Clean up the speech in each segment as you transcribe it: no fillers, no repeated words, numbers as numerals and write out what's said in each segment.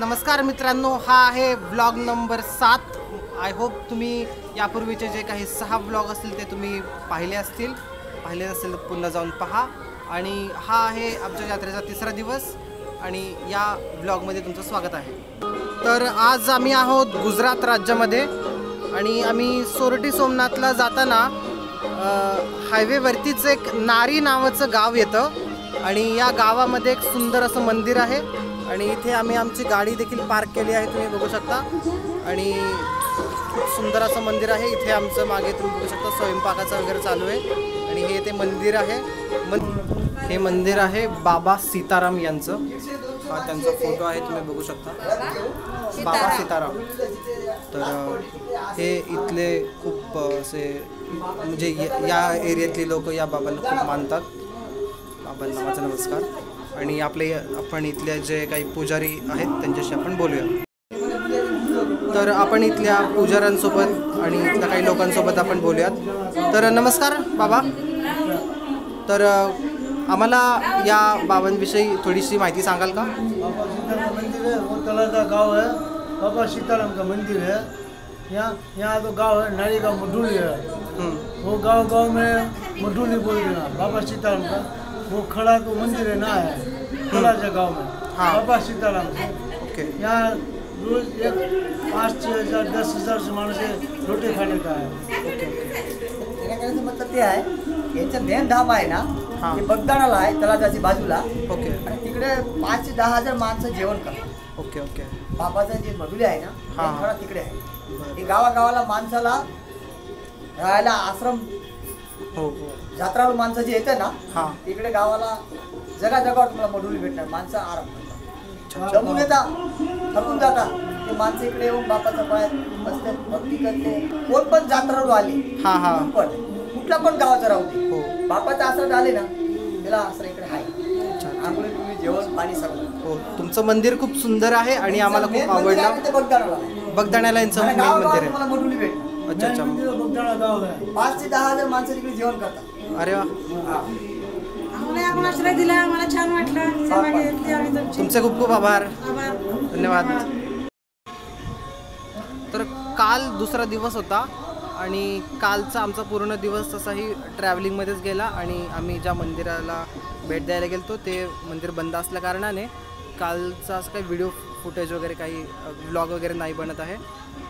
नमस्कार मित्रांनो, हा आहे व्लॉग नंबर 7। आय होप तुम्ही यापूर्वीचे जे काही 6 व्लॉग असतील ते तुम्ही पाहिले असेल तर पुन्हा जाऊन पहा। आणि हा आहे आमच्या यात्रेचा 3रा दिवस आणि या व्लॉगमध्ये तुमचं स्वागत आहे। तर आज आम्ही आहोत गुजरात राज्यामध्ये आणि आम्ही सोरटी सोमनाथला जाताना हायवेवरतीच एक नारी नावाचं गाव येतं आणि या गावामध्ये एक सुंदर असं मंदिर आहे आणि इथे आम्ही आमची गाडी देखील पार्क केली आहे, तुम्ही बघू शकता। आणि खूप सुंदर असं मंदिर आहे। इथे आमचं मागे तुम्ही बघू शकता स्वयंपाकाचं वगैरे चालू आहे आणि हे ते मंदिर आहे। हे मंदिर आहे बाबा सीताराम यांचं। हा त्यांचा फोटो आहे, तुम्ही बघू शकता बाबा सीताराम। तर हे इथले खूप असे म्हणजे या एरियातली लोक या बाबांना खूप मानतात। बाबांना माझा नमस्कार। आणि आपण इथले जे काही पुजारी आहेत त्यांच्याशी आपण बोलूया। तर आपण इथल्या पुजाऱ्यांसोबत आणि इथल्या काही लोकांसोबत आपण बोलूयात। तर नमस्कार बाबा। तर आम्हाला या बाबांविषयी थोडीशी माहिती सांगाल का? बाबा सीताराम मंदिर है, वो तलादा गांव है। बाबा सीताराम का मंदिर है। यहाँ तो गांव है नारी का मडुली है। वो गांव में मडुली बोल देना बाबा सीताराम का। वो खड़ा तो मंदिर है ना है तलादा गांव में। हाँ। बाबा सीताराम ओके। यहाँ रोज 5-6 हजार 10 हजार से माणूस रोटी खाने का है। ओके। मतलब ते आहे यांचं मेन धाम आहे ना, हां। ते बगदाणाला आहे तलाजाची बाजूला। ओके आणि तिकडे 5 ते 10 हजार माणसं जेवण करतात। Okay okay. बाबाचं जे मधुली आहे ना, हां। ते थोडा तिकडे आहे। हे गावागावाला माणसाला राहायला आश्रम हो। यात्राळू माणसं जे येते ना, हां। तिकडे गावाला जगावर तुम्हाला मधुली भेटणार। माणसं आराम करतात, जमून येतात, थकून जातात। ते माणसं इकडे येऊन बापाचा पाय बसते, भक्ती करते। कोण पण यात्राळू आले, हां हां पण कुठला पण गावाचा राहू दे, हो बापाचा आश्रय आले ना, त्याला आश्रय इकडे आहे। आंघोळी तुम्ही जेवण पाणी सगळं। हो, तुमचं मंदिर खूप सुंदर आहे आणि आम्हाला खूप आवडलं। ते बगदाणाला आहे। बगदाण्याला यांचं मेन मंदिर आहे। तुम्हाला मडुली भेटणार। अच्छा अच्छा। बगदाणा गांव है। 5 ते 10 हजार माणसं तिकडे जेवण करतात। अरे वा, आम्हाला आश्रय दिला, आम्हाला छान वाटलं। सेवा घेतली आम्ही तुमची। तुमचे खूप खूप आभार, आभार। धन्यवाद। तर काल 2रा दिवस होता आणि कालचा आमचा पूर्ण दिवस तसाही ट्रॅव्हलिंगमध्येच गेला आणि आम्ही ज्या मंदिराला भेट द्यायला गेलो ते मंदिर बंद असल्या कारणाने कालचा असं काही व्हिडिओ फुटेज वगैरे काही व्लॉग वगैरे नाही बनत आहे।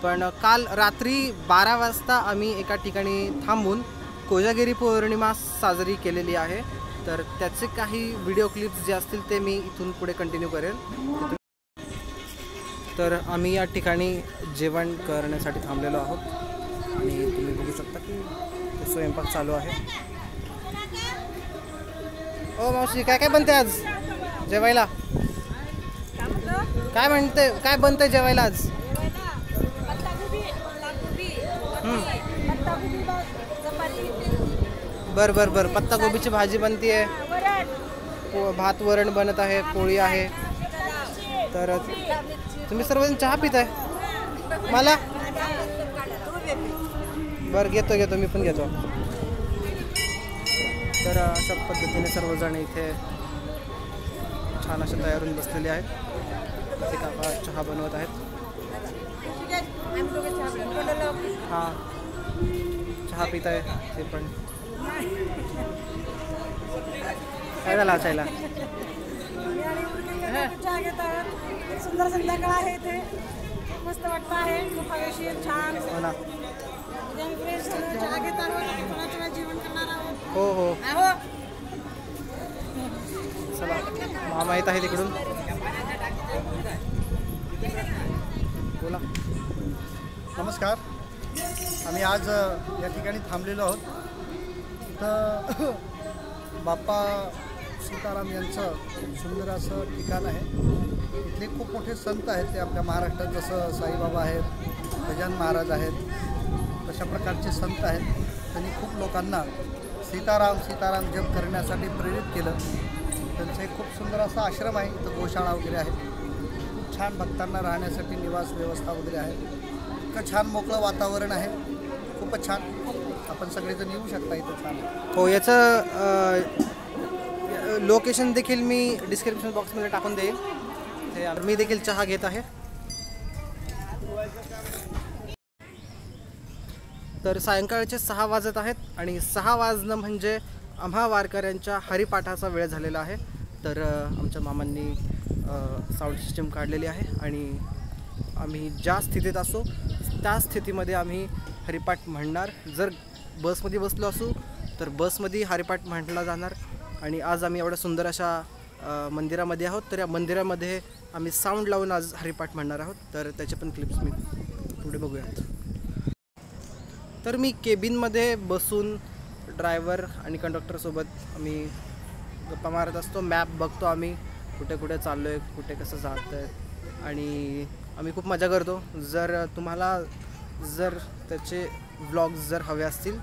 पण काल रात्री 12 वाजता आम्ही एका ठिकाणी थांबून कोजागिरी पौर्णिमा साजरी केलेली आहे। तर त्याचे काही व्हिडिओ क्लिप्स जे असतील ते मी इथून पुढे कंटिन्यू करेन। तर आम्ही या ठिकाणी जेवण करण्यासाठी थांबलेलो आहोत आणि तुम्ही बघू शकता की स्वयंपाक चालू आहे। ओ मावशी, काय काय बनते आज जेवायला? काय बनते जेवायला आज? बर पत्ता गोबीची भाजी बनती आहे, भात वरण बनत आहे, पोळी आहे। तर तुम्ही सर्वजण चहा पित आहे? मला बरं घेतो मी पण घेतो। तर अशा पद्धतीने सर्वजण इथे छान अशा तयार होऊन बसलेले आहेत। ते काका चहा बनवत आहेत। हां, चहा पित आहे ते पण। काय झालं असायला? सुंदर संध्याकाळ आहे इथे, मस्त वाटत आहे, खूप हवेशीर छान। हो ना। चहा घेत आहोत, कोणाचं जेवण करणार आहोत। हो। चला, मामा येत आहे तिकडून, बोला। नमस्कार। आम्ही आज या ठिकाणी थांबलेलो आहोत। इथं बाप्पा सीताराम यांचं खूप सुंदर असं ठिकाण आहे। इथले खूप मोठे संत आहेत ते आपल्या महाराष्ट्रात, जसं साईबाबा आहेत, गजानन महाराज आहेत, तशा प्रकारचे संत आहेत। त्यांनी खूप लोकांना सीताराम जप करण्यासाठी प्रेरित केलं। त्यांचं एक खूप सुंदर असा आश्रम आहे। इथं गोशाळा वगैरे आहे, खूप छान भक्तांना राहण्यासाठी निवास व्यवस्था वगैरे आहे। इतकं छान मोकळं वातावरण आहे, खूपच छान। आपण सगळेजण येऊ शकता इथं, छान। हो, याचं लोकेशन देखील मी डिस्क्रिप्शन बॉक्समध्ये टाकून देईल, इथे मी देखील चहा घेत आहे. तर सायंकाळचे 6 वाजत आहेत आणि 6 वाजणं म्हणजे आम्हा वारकऱ्यांच्या हरिपाठाचा वेळ झालेला आहे. तर आमच्या मामांनी साऊंड सिस्टीम काढलेली आहे आणि आम्ही ज्या स्थितीत असो त्या स्थितीमध्ये आम्ही हरिपाठ म्हणणार. जर बसमध्ये बसलो असू तर बसमध्ये हरिपाठ म्हटला जाणार. आणि आज आम्ही एवढ्या सुंदर अशा मंदिरामध्ये आहोत. तर या मंदिरामध्ये आम्ही साऊंड लावून आज हरिपाठ म्हणणार आहोत. तर त्याचे पण क्लिप्स मी पुढे बघूयात. तर मी केबिनमध्ये बसून ड्रायव्हर आणि कंडक्टरसोबत आम्ही गप्पा मारत असतो. मॅप बघतो आम्ही कुठे कुठे चाललो आहे, कुठे कसं जात आहे आणि आम्ही खूप मजा करतो. जर तुम्हाला जर त्याचे व्लॉग्स जर हवे असतील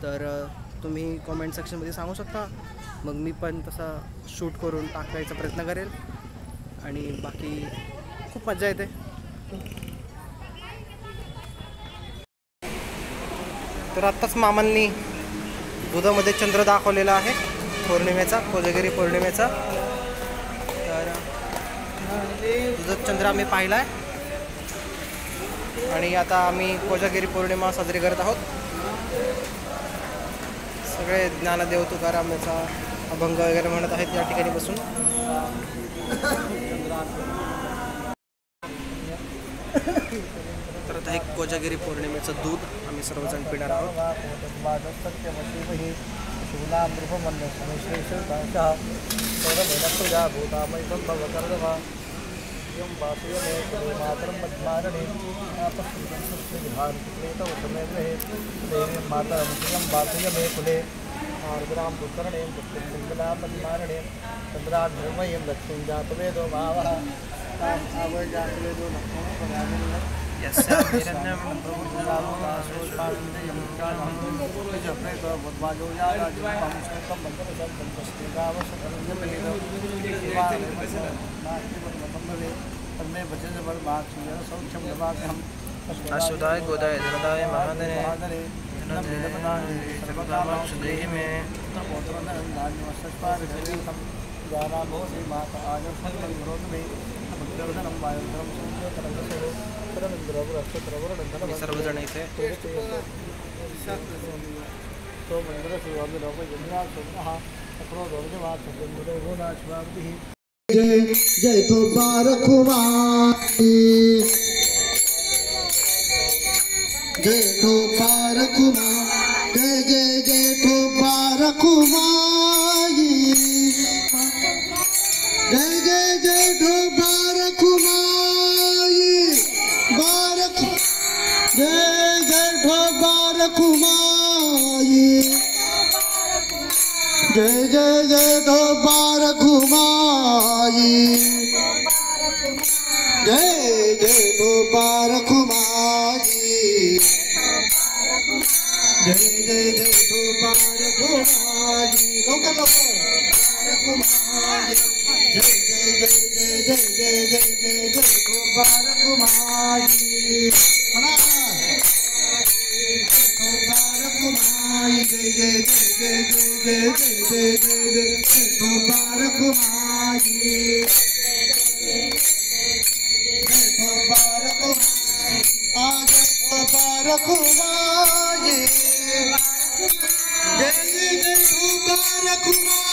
तर तुम्ही कॉमेंट सेक्शनमध्ये सांगू शकता. मग मी पण तसा शूट करून टाकायचा प्रयत्न करेल आणि बाकी खूप मजा येते. तर आत्ताच मामांनी दुधामध्ये चंद्र दाखवलेला आहे पौर्णिमेचा, कोजागिरी पौर्णिमेचा. तर दुधात चंद्र आम्ही पाहिला आहे आणि आता आम्ही कोजागिरी पौर्णिमा साजरी करत आहोत. सगळे ज्ञानदेव तुकाराम याचा अभंग वगैरे म्हणत आहेत या ठिकाणी बसून. तर आता एक कोजागिरी पौर्णिमेचं दूध आम्ही सर्वजण पिणार आहोत. अशुदाय गोदाय धनदाय महाधने सर्वजण इथे जय तो बारकुमारी, जय तो बारकुमारी, जय जय जय तो बारकुमारी, जय जय जय तो बारकुमारी, बारक जय जय तो बारकुमारी, जय जय जय तो बारकुमारी, जय जय तो बारकुमारी, जय जय जय तो बारकुमारी, लवकर लवकर बारकुमारी, जय जय जय जय जय जय जय जय जय तो बारकुमारी, म्हणा बारकुमारी, जय जय जय जय जय जय जय जय जय तो बारकुमारी, तो बारकुमारी, आज तो बारकुमारी, जय जय जय तो बारकुमारी,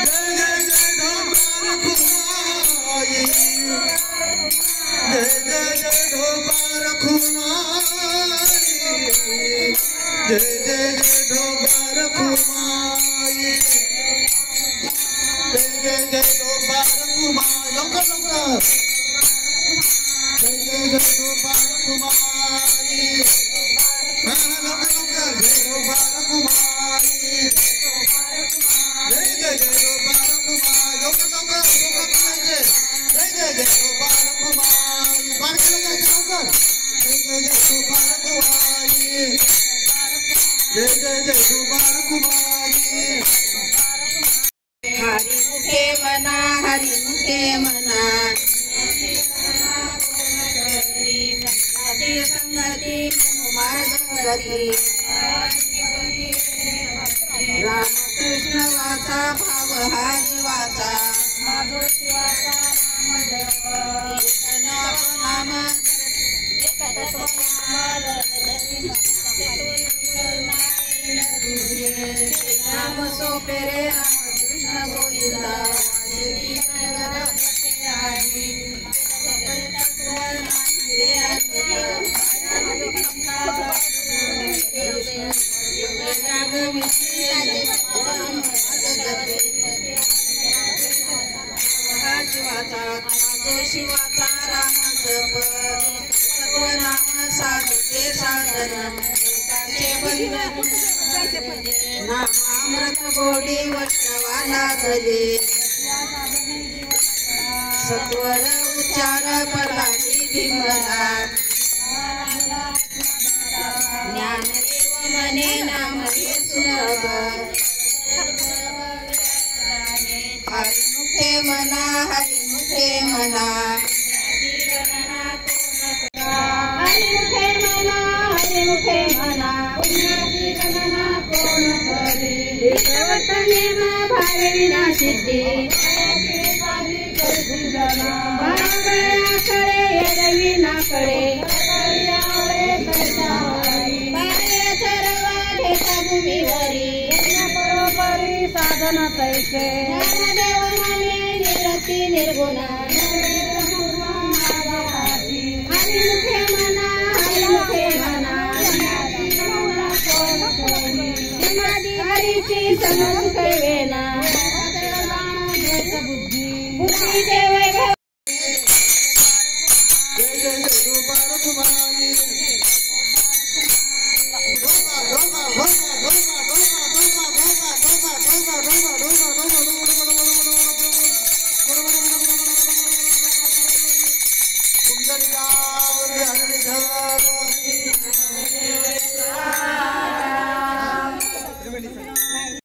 जय जय जय तो बारकुमारी, जय जय जय तो बारकुमारी, जय जय जय तो बारकुमारी, जय जय जय तो बारकुमारी, लवकर लवकर, जय जय जय तो बारकुमारी, लवकर लवकर, जय तो बारकुमारी, जय जय जय तो बारकुमारी, लवकर लवकर, जय जय जय तो बारकुमारी, बारकाला जायचं लवकर, जय जय जय तो बारकुमारी, जय जय जय तो बारकुमारी. हरिमुखे मना, हरिमुखे मना, संगती मार्गरी, रामकृष्ण वाचा भाव हा जीवाचा, शिवाचा जो शिवाचा राम जप सर्व नाम साधते साधन दैताचे बंधन नामामृत गोडी वैष्णवाला धरे सत्वर उच्चार पराठी विमला ज्ञानदेव मने नाम सुलभ हरिमुखे मना हरिमुखे मना हरिमुखे मना हरिमुखे मना नेम भावे विना सिद्धी बाळाकडे येदवी नाकडे बाळे सर्व घेता भूमीवरी बरोबरी साधन तैसे ज्ञानदेव माने निरती निर्गुणा हरिमुखे मना हरिमुखे मना समाधी हरीची सन्मुख वेना बुद्धी देव कुंडलिका